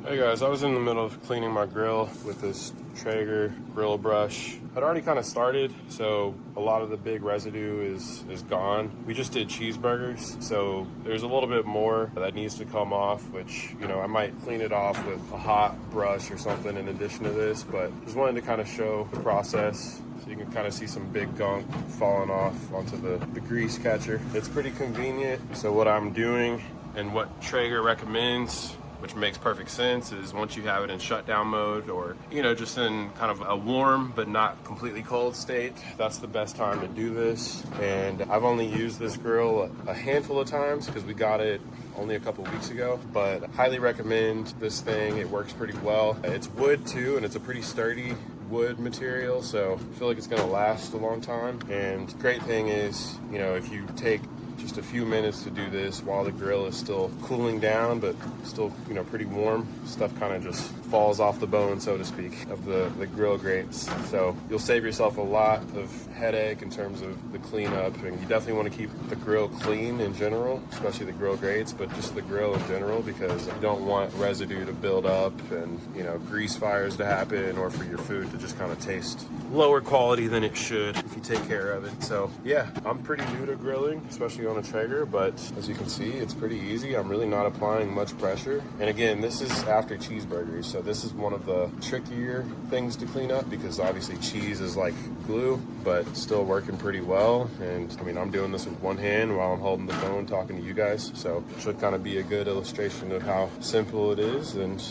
Hey guys, I was in the middle of cleaning my grill with this Traeger grill brush. I'd already kind of started, so a lot of the big residue is gone. We just did cheeseburgers, so there's a little bit more that needs to come off, which, you know, I might clean it off with a hot brush or something in addition to this, but just wanted to kind of show the process. So you can kind of see some big gunk falling off onto the grease catcher. It's pretty convenient. So what I'm doing and what Traeger recommends, which makes perfect sense, is once you have it in shutdown mode, or, you know, just in kind of a warm but not completely cold state, that's the best time to do this. And I've only used this grill a handful of times because we got it only a couple weeks ago, but I highly recommend this thing. It works pretty well. It's wood too, and it's a pretty sturdy wood material, so I feel like it's gonna last a long time. And great thing is, you know, if you take just a few minutes to do this while the grill is still cooling down, but still, you know, pretty warm, stuff kind of just falls off the bone, so to speak, of the grill grates. So you'll save yourself a lot of headache in terms of the cleanup, and you definitely want to keep the grill clean in general, especially the grill grates, but just the grill in general, because you don't want residue to build up and, you know, grease fires to happen, or for your food to just kind of taste lower quality than it should if you take care of it. So yeah, I'm pretty new to grilling, especially on a Traeger, but as you can see, it's pretty easy. I'm really not applying much pressure. And again, this is after cheeseburgers, so this is one of the trickier things to clean up, because obviously cheese is like glue, but still working pretty well. And I mean, I'm doing this with one hand while I'm holding the phone talking to you guys, so it should kind of be a good illustration of how simple it is. And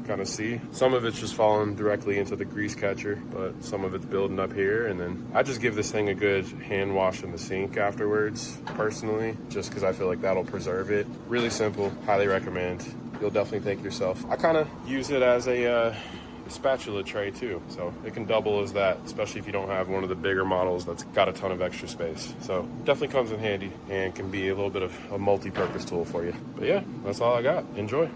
kind of see some of it's just falling directly into the grease catcher, but some of it's building up here. And then I just give this thing a good hand wash in the sink afterwards, personally, just because I feel like that'll preserve it. Really simple, highly recommend. You'll definitely thank yourself. I kind of use it as a spatula tray too, so it can double as that, especially if you don't have one of the bigger models that's got a ton of extra space. So definitely comes in handy and can be a little bit of a multi-purpose tool for you. But yeah, that's all I got. Enjoy.